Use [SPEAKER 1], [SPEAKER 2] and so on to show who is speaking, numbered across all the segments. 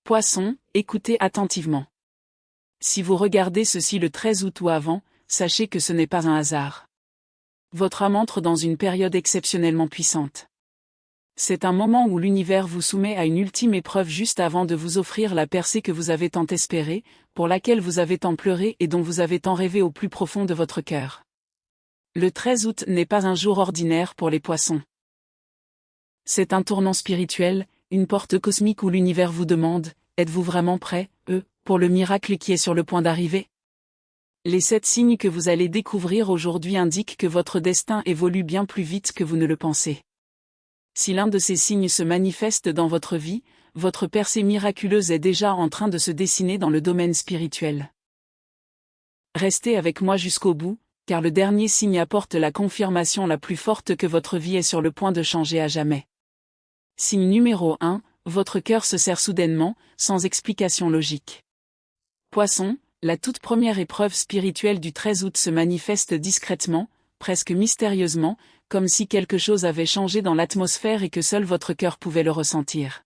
[SPEAKER 1] Poisson, écoutez attentivement. Si vous regardez ceci le 13 août ou avant, sachez que ce n'est pas un hasard. Votre âme entre dans une période exceptionnellement puissante. C'est un moment où l'univers vous soumet à une ultime épreuve juste avant de vous offrir la percée que vous avez tant espérée, pour laquelle vous avez tant pleuré et dont vous avez tant rêvé au plus profond de votre cœur. Le 13 août n'est pas un jour ordinaire pour les poissons. C'est un tournant spirituel, une porte cosmique où l'univers vous demande, êtes-vous vraiment prêt, pour le miracle qui est sur le point d'arriver? Les 7 signes que vous allez découvrir aujourd'hui indiquent que votre destin évolue bien plus vite que vous ne le pensez. Si l'un de ces signes se manifeste dans votre vie, votre percée miraculeuse est déjà en train de se dessiner dans le domaine spirituel. Restez avec moi jusqu'au bout, car le dernier signe apporte la confirmation la plus forte que votre vie est sur le point de changer à jamais. Signe numéro 1, votre cœur se serre soudainement, sans explication logique. Poisson, la toute première épreuve spirituelle du 13 août se manifeste discrètement, presque mystérieusement, comme si quelque chose avait changé dans l'atmosphère et que seul votre cœur pouvait le ressentir.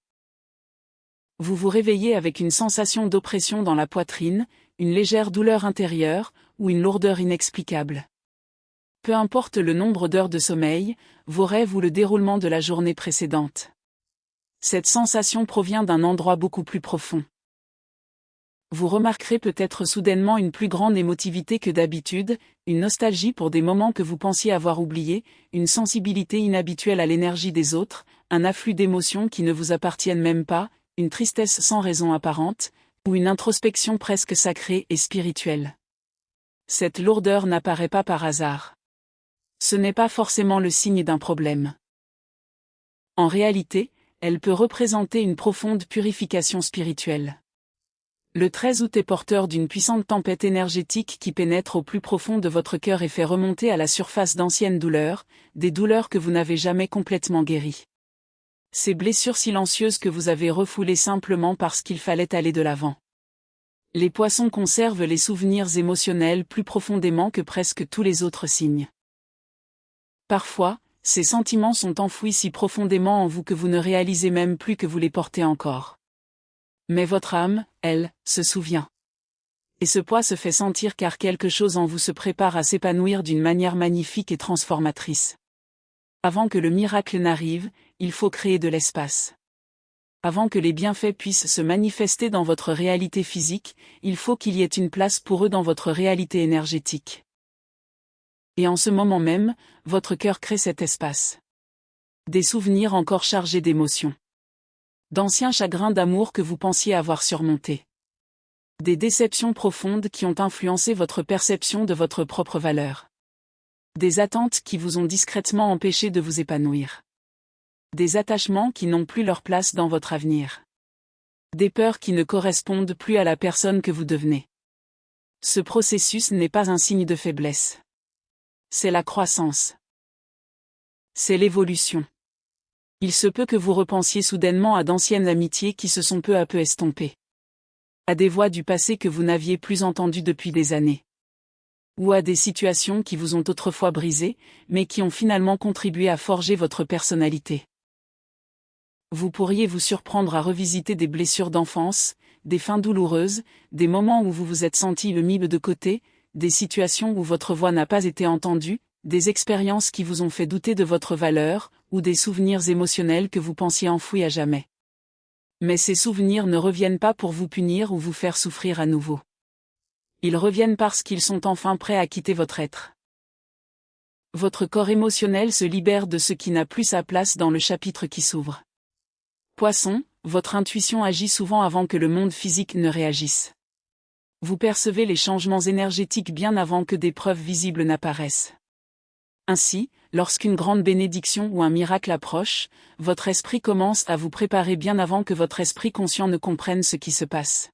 [SPEAKER 1] Vous vous réveillez avec une sensation d'oppression dans la poitrine, une légère douleur intérieure, ou une lourdeur inexplicable. Peu importe le nombre d'heures de sommeil, vos rêves ou le déroulement de la journée précédente. Cette sensation provient d'un endroit beaucoup plus profond. Vous remarquerez peut-être soudainement une plus grande émotivité que d'habitude, une nostalgie pour des moments que vous pensiez avoir oubliés, une sensibilité inhabituelle à l'énergie des autres, un afflux d'émotions qui ne vous appartiennent même pas, une tristesse sans raison apparente, ou une introspection presque sacrée et spirituelle. Cette lourdeur n'apparaît pas par hasard. Ce n'est pas forcément le signe d'un problème. En réalité, elle peut représenter une profonde purification spirituelle. Le 13 août est porteur d'une puissante tempête énergétique qui pénètre au plus profond de votre cœur et fait remonter à la surface d'anciennes douleurs, des douleurs que vous n'avez jamais complètement guéries. Ces blessures silencieuses que vous avez refoulées simplement parce qu'il fallait aller de l'avant. Les poissons conservent les souvenirs émotionnels plus profondément que presque tous les autres signes. Parfois, ces sentiments sont enfouis si profondément en vous que vous ne réalisez même plus que vous les portez encore. Mais votre âme, elle, se souvient. Et ce poids se fait sentir car quelque chose en vous se prépare à s'épanouir d'une manière magnifique et transformatrice. Avant que le miracle n'arrive, il faut créer de l'espace. Avant que les bienfaits puissent se manifester dans votre réalité physique, il faut qu'il y ait une place pour eux dans votre réalité énergétique. Et en ce moment même, votre cœur crée cet espace. Des souvenirs encore chargés d'émotions. D'anciens chagrins d'amour que vous pensiez avoir surmontés. Des déceptions profondes qui ont influencé votre perception de votre propre valeur. Des attentes qui vous ont discrètement empêché de vous épanouir. Des attachements qui n'ont plus leur place dans votre avenir. Des peurs qui ne correspondent plus à la personne que vous devenez. Ce processus n'est pas un signe de faiblesse. C'est la croissance. C'est l'évolution. Il se peut que vous repensiez soudainement à d'anciennes amitiés qui se sont peu à peu estompées. À des voix du passé que vous n'aviez plus entendues depuis des années. Ou à des situations qui vous ont autrefois brisé, mais qui ont finalement contribué à forger votre personnalité. Vous pourriez vous surprendre à revisiter des blessures d'enfance, des fins douloureuses, des moments où vous vous êtes senti mis de côté, des situations où votre voix n'a pas été entendue, des expériences qui vous ont fait douter de votre valeur, ou des souvenirs émotionnels que vous pensiez enfouis à jamais. Mais ces souvenirs ne reviennent pas pour vous punir ou vous faire souffrir à nouveau. Ils reviennent parce qu'ils sont enfin prêts à quitter votre être. Votre corps émotionnel se libère de ce qui n'a plus sa place dans le chapitre qui s'ouvre. Poisson, votre intuition agit souvent avant que le monde physique ne réagisse. Vous percevez les changements énergétiques bien avant que des preuves visibles n'apparaissent. Ainsi, lorsqu'une grande bénédiction ou un miracle approche, votre esprit commence à vous préparer bien avant que votre esprit conscient ne comprenne ce qui se passe.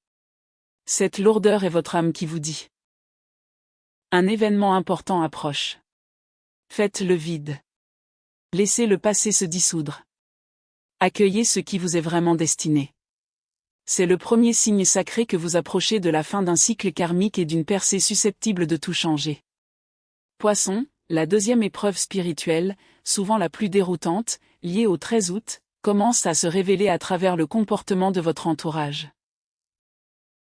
[SPEAKER 1] Cette lourdeur est votre âme qui vous dit. Un événement important approche. Faites le vide. Laissez le passé se dissoudre. Accueillez ce qui vous est vraiment destiné. C'est le premier signe sacré que vous approchez de la fin d'un cycle karmique et d'une percée susceptible de tout changer. Poisson, la deuxième épreuve spirituelle, souvent la plus déroutante, liée au 13 août, commence à se révéler à travers le comportement de votre entourage.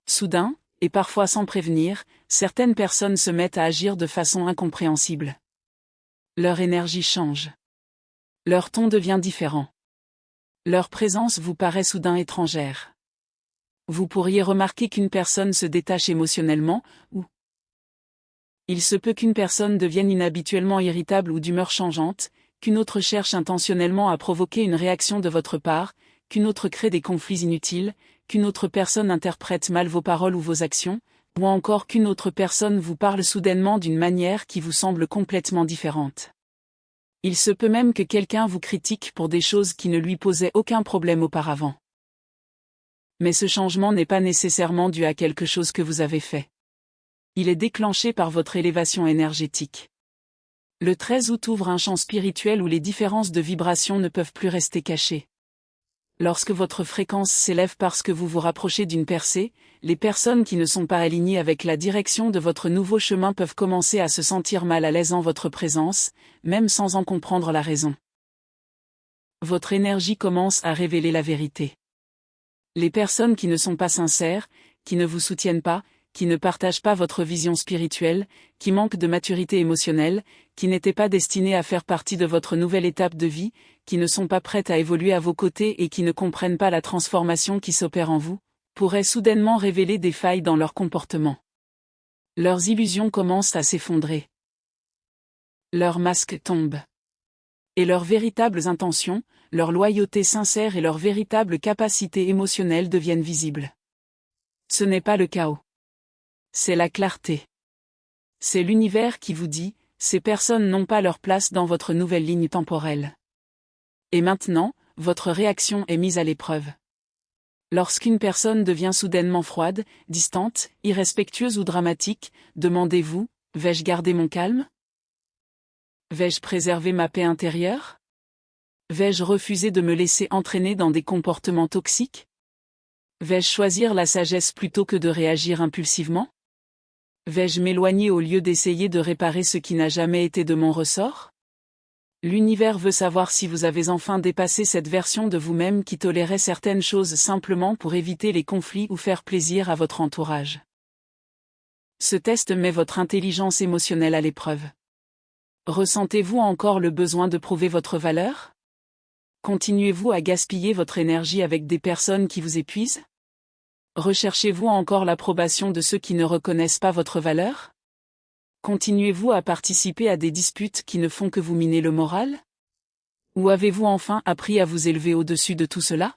[SPEAKER 1] Soudain, et parfois sans prévenir, certaines personnes se mettent à agir de façon incompréhensible. Leur énergie change. Leur ton devient différent. Leur présence vous paraît soudain étrangère. Vous pourriez remarquer qu'une personne se détache émotionnellement, ou il se peut qu'une personne devienne inhabituellement irritable ou d'humeur changeante, qu'une autre cherche intentionnellement à provoquer une réaction de votre part, qu'une autre crée des conflits inutiles, qu'une autre personne interprète mal vos paroles ou vos actions, ou encore qu'une autre personne vous parle soudainement d'une manière qui vous semble complètement différente. Il se peut même que quelqu'un vous critique pour des choses qui ne lui posaient aucun problème auparavant. Mais ce changement n'est pas nécessairement dû à quelque chose que vous avez fait. Il est déclenché par votre élévation énergétique. Le 13 août ouvre un champ spirituel où les différences de vibration ne peuvent plus rester cachées. Lorsque votre fréquence s'élève parce que vous vous rapprochez d'une percée, les personnes qui ne sont pas alignées avec la direction de votre nouveau chemin peuvent commencer à se sentir mal à l'aise en votre présence, même sans en comprendre la raison. Votre énergie commence à révéler la vérité. Les personnes qui ne sont pas sincères, qui ne vous soutiennent pas, qui ne partagent pas votre vision spirituelle, qui manquent de maturité émotionnelle, qui n'étaient pas destinées à faire partie de votre nouvelle étape de vie, qui ne sont pas prêtes à évoluer à vos côtés et qui ne comprennent pas la transformation qui s'opère en vous, pourraient soudainement révéler des failles dans leur comportement. Leurs illusions commencent à s'effondrer. Leurs masques tombent. Et leurs véritables intentions, leur loyauté sincère et leur véritable capacité émotionnelle deviennent visibles. Ce n'est pas le chaos. C'est la clarté. C'est l'univers qui vous dit, ces personnes n'ont pas leur place dans votre nouvelle ligne temporelle. Et maintenant, votre réaction est mise à l'épreuve. Lorsqu'une personne devient soudainement froide, distante, irrespectueuse ou dramatique, demandez-vous, vais-je garder mon calme? Vais-je préserver ma paix intérieure? Vais-je refuser de me laisser entraîner dans des comportements toxiques? Vais-je choisir la sagesse plutôt que de réagir impulsivement? Vais-je m'éloigner au lieu d'essayer de réparer ce qui n'a jamais été de mon ressort? L'univers veut savoir si vous avez enfin dépassé cette version de vous-même qui tolérait certaines choses simplement pour éviter les conflits ou faire plaisir à votre entourage. Ce test met votre intelligence émotionnelle à l'épreuve. Ressentez-vous encore le besoin de prouver votre valeur? Continuez-vous à gaspiller votre énergie avec des personnes qui vous épuisent? Recherchez-vous encore l'approbation de ceux qui ne reconnaissent pas votre valeur? Continuez-vous à participer à des disputes qui ne font que vous miner le moral? Ou avez-vous enfin appris à vous élever au-dessus de tout cela?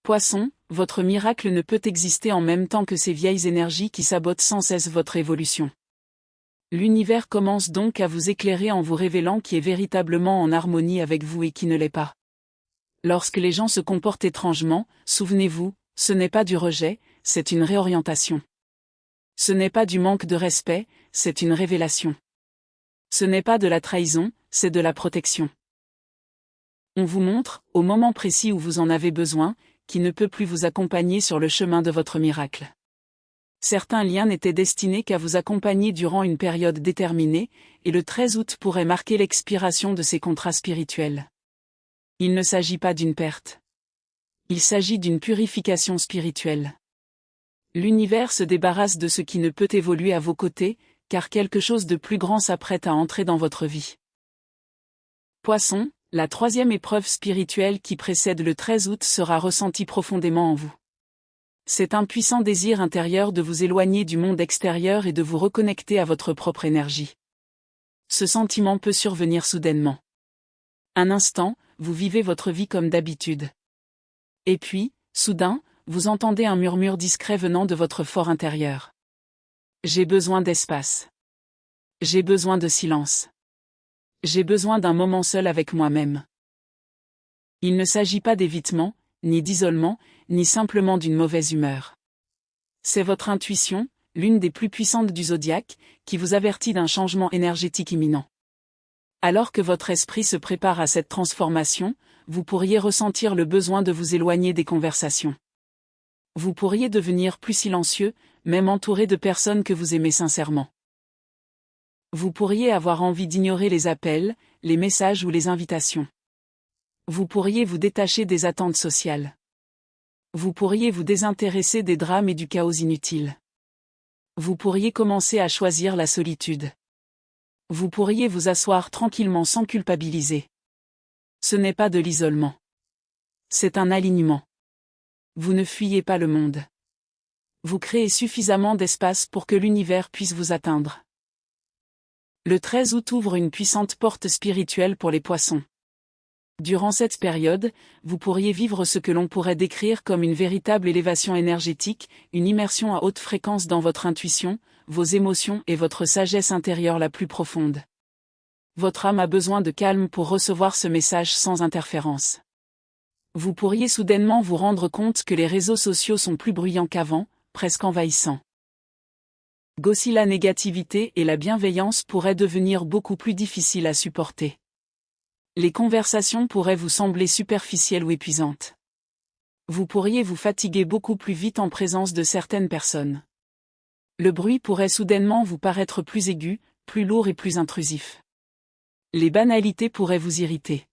[SPEAKER 1] Poisson, votre miracle ne peut exister en même temps que ces vieilles énergies qui sabotent sans cesse votre évolution. L'univers commence donc à vous éclairer en vous révélant qui est véritablement en harmonie avec vous et qui ne l'est pas. Lorsque les gens se comportent étrangement, souvenez-vous, ce n'est pas du rejet, c'est une réorientation. Ce n'est pas du manque de respect, c'est une révélation. Ce n'est pas de la trahison, c'est de la protection. On vous montre, au moment précis où vous en avez besoin, qui ne peut plus vous accompagner sur le chemin de votre miracle. Certains liens n'étaient destinés qu'à vous accompagner durant une période déterminée, et le 13 août pourrait marquer l'expiration de ces contrats spirituels. Il ne s'agit pas d'une perte. Il s'agit d'une purification spirituelle. L'univers se débarrasse de ce qui ne peut évoluer à vos côtés, car quelque chose de plus grand s'apprête à entrer dans votre vie. Poisson, la troisième épreuve spirituelle qui précède le 13 août sera ressentie profondément en vous. C'est un puissant désir intérieur de vous éloigner du monde extérieur et de vous reconnecter à votre propre énergie. Ce sentiment peut survenir soudainement. Un instant, vous vivez votre vie comme d'habitude. Et puis, soudain, vous entendez un murmure discret venant de votre fort intérieur. J'ai besoin d'espace. J'ai besoin de silence. J'ai besoin d'un moment seul avec moi-même. Il ne s'agit pas d'évitement, ni d'isolement, ni simplement d'une mauvaise humeur. C'est votre intuition, l'une des plus puissantes du zodiaque, qui vous avertit d'un changement énergétique imminent. Alors que votre esprit se prépare à cette transformation, vous pourriez ressentir le besoin de vous éloigner des conversations. Vous pourriez devenir plus silencieux, même entouré de personnes que vous aimez sincèrement. Vous pourriez avoir envie d'ignorer les appels, les messages ou les invitations. Vous pourriez vous détacher des attentes sociales. Vous pourriez vous désintéresser des drames et du chaos inutile. Vous pourriez commencer à choisir la solitude. Vous pourriez vous asseoir tranquillement sans culpabiliser. Ce n'est pas de l'isolement. C'est un alignement. Vous ne fuyez pas le monde. Vous créez suffisamment d'espace pour que l'univers puisse vous atteindre. Le 13 août ouvre une puissante porte spirituelle pour les poissons. Durant cette période, vous pourriez vivre ce que l'on pourrait décrire comme une véritable élévation énergétique, une immersion à haute fréquence dans votre intuition, vos émotions et votre sagesse intérieure la plus profonde. Votre âme a besoin de calme pour recevoir ce message sans interférence. Vous pourriez soudainement vous rendre compte que les réseaux sociaux sont plus bruyants qu'avant, presque envahissants. Aussi la négativité et la bienveillance pourraient devenir beaucoup plus difficiles à supporter. Les conversations pourraient vous sembler superficielles ou épuisantes. Vous pourriez vous fatiguer beaucoup plus vite en présence de certaines personnes. Le bruit pourrait soudainement vous paraître plus aigu, plus lourd et plus intrusif. Les banalités pourraient vous irriter.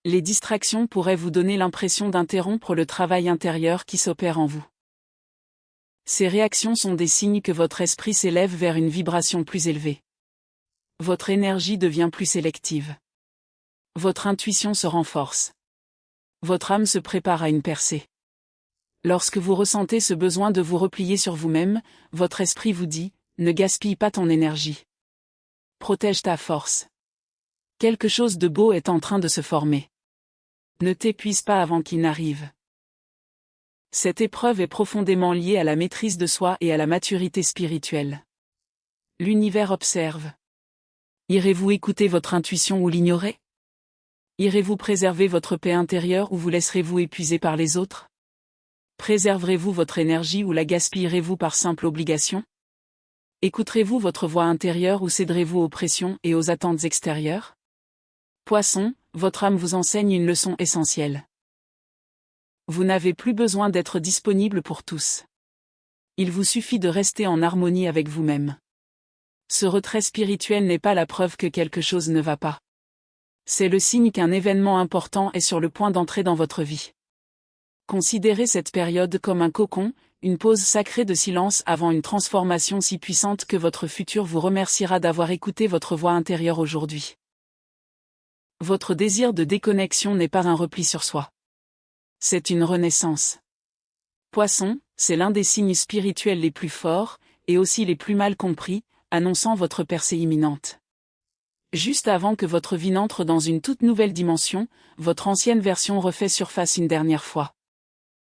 [SPEAKER 1] Les distractions pourraient vous donner l'impression d'interrompre le travail intérieur qui s'opère en vous. Ces réactions sont des signes que votre esprit s'élève vers une vibration plus élevée. Votre énergie devient plus sélective. Votre intuition se renforce. Votre âme se prépare à une percée. Lorsque vous ressentez ce besoin de vous replier sur vous-même, votre esprit vous dit « Ne gaspille pas ton énergie. Protège ta force. Quelque chose de beau est en train de se former. Ne t'épuise pas avant qu'il n'arrive. » Cette épreuve est profondément liée à la maîtrise de soi et à la maturité spirituelle. L'univers observe. Irez-vous écouter votre intuition ou l'ignorer ? Irez-vous préserver votre paix intérieure ou vous laisserez-vous épuiser par les autres ? Préserverez-vous votre énergie ou la gaspillerez-vous par simple obligation ? Écouterez-vous votre voix intérieure ou céderez-vous aux pressions et aux attentes extérieures ? Poisson, votre âme vous enseigne une leçon essentielle. Vous n'avez plus besoin d'être disponible pour tous. Il vous suffit de rester en harmonie avec vous-même. Ce retrait spirituel n'est pas la preuve que quelque chose ne va pas. C'est le signe qu'un événement important est sur le point d'entrer dans votre vie. Considérez cette période comme un cocon, une pause sacrée de silence avant une transformation si puissante que votre futur vous remerciera d'avoir écouté votre voix intérieure aujourd'hui. Votre désir de déconnexion n'est pas un repli sur soi. C'est une renaissance. Poisson, c'est l'un des signes spirituels les plus forts, et aussi les plus mal compris, annonçant votre percée imminente. Juste avant que votre vie n'entre dans une toute nouvelle dimension, votre ancienne version refait surface une dernière fois.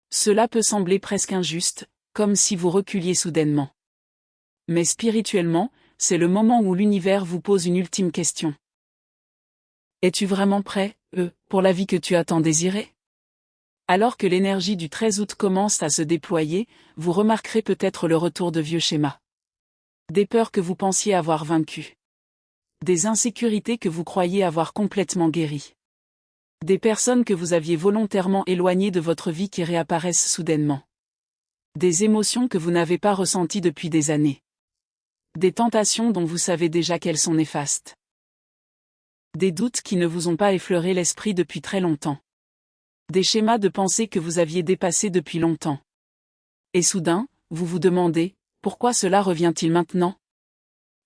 [SPEAKER 1] Cela peut sembler presque injuste, comme si vous reculiez soudainement. Mais spirituellement, c'est le moment où l'univers vous pose une ultime question. Es-tu vraiment prêt, pour la vie que tu as tant désirée ? Alors que l'énergie du 13 août commence à se déployer, vous remarquerez peut-être le retour de vieux schémas. Des peurs que vous pensiez avoir vaincues. Des insécurités que vous croyiez avoir complètement guéries. Des personnes que vous aviez volontairement éloignées de votre vie qui réapparaissent soudainement. Des émotions que vous n'avez pas ressenties depuis des années. Des tentations dont vous savez déjà qu'elles sont néfastes. Des doutes qui ne vous ont pas effleuré l'esprit depuis très longtemps. Des schémas de pensée que vous aviez dépassés depuis longtemps. Et soudain, vous vous demandez, pourquoi cela revient-il maintenant ?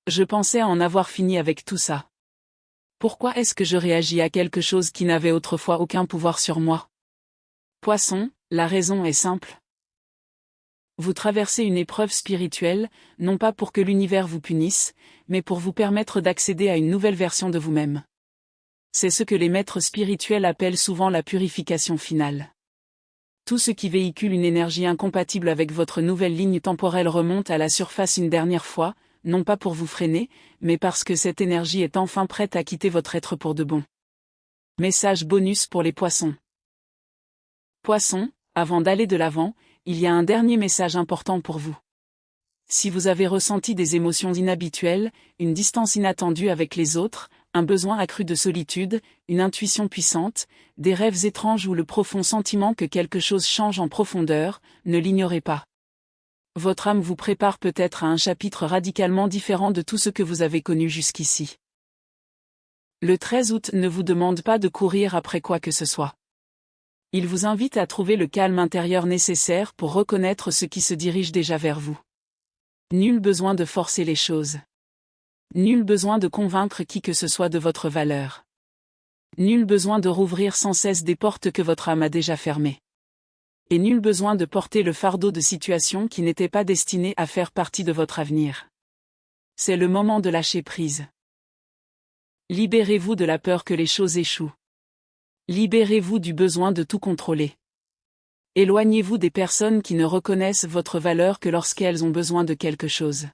[SPEAKER 1] Je pensais en avoir fini avec tout ça. Pourquoi est-ce que je réagis à quelque chose qui n'avait autrefois aucun pouvoir sur moi ? Poisson, la raison est simple. Vous traversez une épreuve spirituelle, non pas pour que l'univers vous punisse, mais pour vous permettre d'accéder à une nouvelle version de vous-même. C'est ce que les maîtres spirituels appellent souvent la purification finale. Tout ce qui véhicule une énergie incompatible avec votre nouvelle ligne temporelle remonte à la surface une dernière fois, non pas pour vous freiner, mais parce que cette énergie est enfin prête à quitter votre être pour de bon. Message bonus pour les poissons. Poissons, avant d'aller de l'avant, il y a un dernier message important pour vous. Si vous avez ressenti des émotions inhabituelles, une distance inattendue avec les autres, un besoin accru de solitude, une intuition puissante, des rêves étranges ou le profond sentiment que quelque chose change en profondeur, ne l'ignorez pas. Votre âme vous prépare peut-être à un chapitre radicalement différent de tout ce que vous avez connu jusqu'ici. Le 13 août ne vous demande pas de courir après quoi que ce soit. Il vous invite à trouver le calme intérieur nécessaire pour reconnaître ce qui se dirige déjà vers vous. Nul besoin de forcer les choses. Nul besoin de convaincre qui que ce soit de votre valeur. Nul besoin de rouvrir sans cesse des portes que votre âme a déjà fermées. Et nul besoin de porter le fardeau de situations qui n'étaient pas destinées à faire partie de votre avenir. C'est le moment de lâcher prise. Libérez-vous de la peur que les choses échouent. Libérez-vous du besoin de tout contrôler. Éloignez-vous des personnes qui ne reconnaissent votre valeur que lorsqu'elles ont besoin de quelque chose.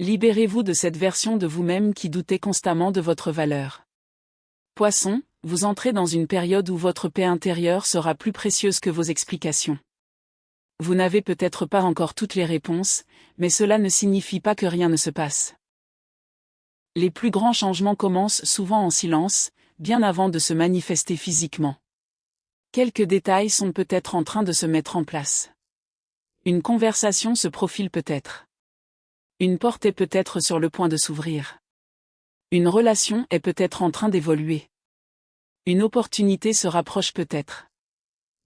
[SPEAKER 1] Libérez-vous de cette version de vous-même qui doutait constamment de votre valeur. Poisson, vous entrez dans une période où votre paix intérieure sera plus précieuse que vos explications. Vous n'avez peut-être pas encore toutes les réponses, mais cela ne signifie pas que rien ne se passe. Les plus grands changements commencent souvent en silence, bien avant de se manifester physiquement. Quelques détails sont peut-être en train de se mettre en place. Une conversation se profile peut-être. Une porte est peut-être sur le point de s'ouvrir. Une relation est peut-être en train d'évoluer. Une opportunité se rapproche peut-être.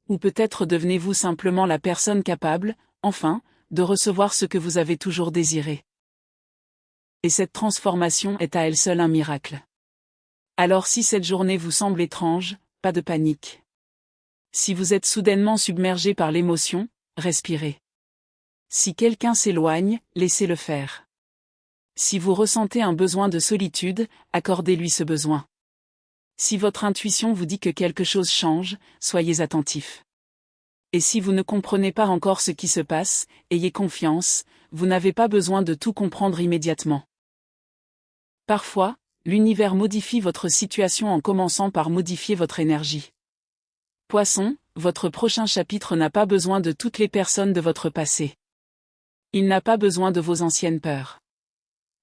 [SPEAKER 1] Ou peut-être devenez-vous simplement la personne capable, enfin, de recevoir ce que vous avez toujours désiré. Et cette transformation est à elle seule un miracle. Alors si cette journée vous semble étrange, pas de panique. Si vous êtes soudainement submergé par l'émotion, respirez. Si quelqu'un s'éloigne, laissez-le faire. Si vous ressentez un besoin de solitude, accordez-lui ce besoin. Si votre intuition vous dit que quelque chose change, soyez attentif. Et si vous ne comprenez pas encore ce qui se passe, ayez confiance, vous n'avez pas besoin de tout comprendre immédiatement. Parfois, l'univers modifie votre situation en commençant par modifier votre énergie. Poisson, votre prochain chapitre n'a pas besoin de toutes les personnes de votre passé. Il n'a pas besoin de vos anciennes peurs.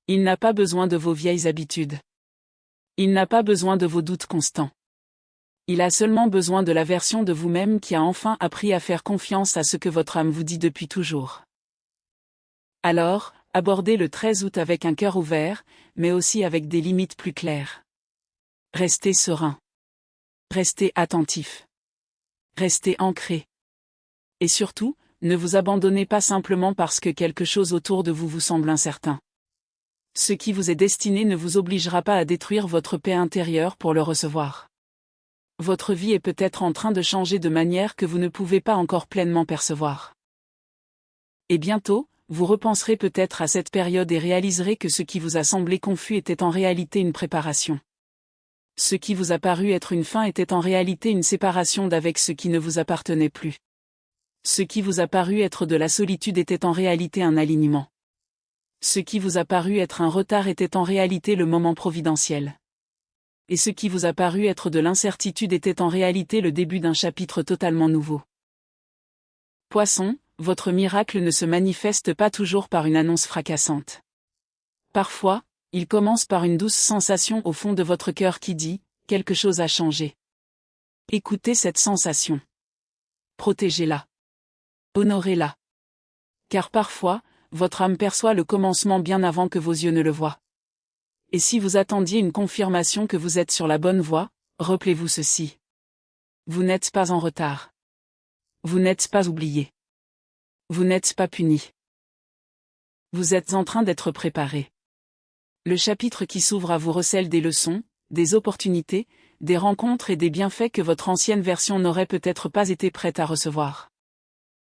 [SPEAKER 1] Il n'a pas besoin de vos vieilles habitudes. Il n'a pas besoin de vos doutes constants. Il a seulement besoin de la version de vous-même qui a enfin appris à faire confiance à ce que votre âme vous dit depuis toujours. Alors, abordez le 13 août avec un cœur ouvert, mais aussi avec des limites plus claires. Restez serein. Restez attentif. Restez ancré. Et surtout, ne vous abandonnez pas simplement parce que quelque chose autour de vous semble incertain. Ce qui vous est destiné ne vous obligera pas à détruire votre paix intérieure pour le recevoir. Votre vie est peut-être en train de changer de manière que vous ne pouvez pas encore pleinement percevoir. Et bientôt, vous repenserez peut-être à cette période et réaliserez que ce qui vous a semblé confus était en réalité une préparation. Ce qui vous a paru être une fin était en réalité une séparation d'avec ce qui ne vous appartenait plus. Ce qui vous a paru être de la solitude était en réalité un alignement. Ce qui vous a paru être un retard était en réalité le moment providentiel. Et ce qui vous a paru être de l'incertitude était en réalité le début d'un chapitre totalement nouveau. Poisson, votre miracle ne se manifeste pas toujours par une annonce fracassante. Parfois, il commence par une douce sensation au fond de votre cœur qui dit « quelque chose a changé ». Écoutez cette sensation. Protégez-la. Honorez-la. Car parfois, votre âme perçoit le commencement bien avant que vos yeux ne le voient. Et si vous attendiez une confirmation que vous êtes sur la bonne voie, rappelez-vous ceci. Vous n'êtes pas en retard. Vous n'êtes pas oublié. Vous n'êtes pas puni. Vous êtes en train d'être préparé. Le chapitre qui s'ouvre à vous recèle des leçons, des opportunités, des rencontres et des bienfaits que votre ancienne version n'aurait peut-être pas été prête à recevoir.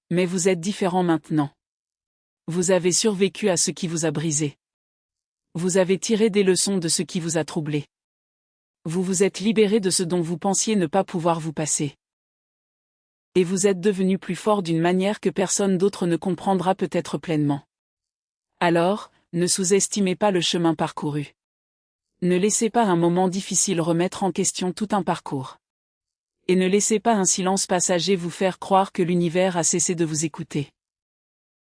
[SPEAKER 1] Mais vous êtes différent maintenant. Vous avez survécu à ce qui vous a brisé. Vous avez tiré des leçons de ce qui vous a troublé. Vous vous êtes libéré de ce dont vous pensiez ne pas pouvoir vous passer. Et vous êtes devenu plus fort d'une manière que personne d'autre ne comprendra peut-être pleinement. Alors, ne sous-estimez pas le chemin parcouru. Ne laissez pas un moment difficile remettre en question tout un parcours. Et ne laissez pas un silence passager vous faire croire que l'univers a cessé de vous écouter.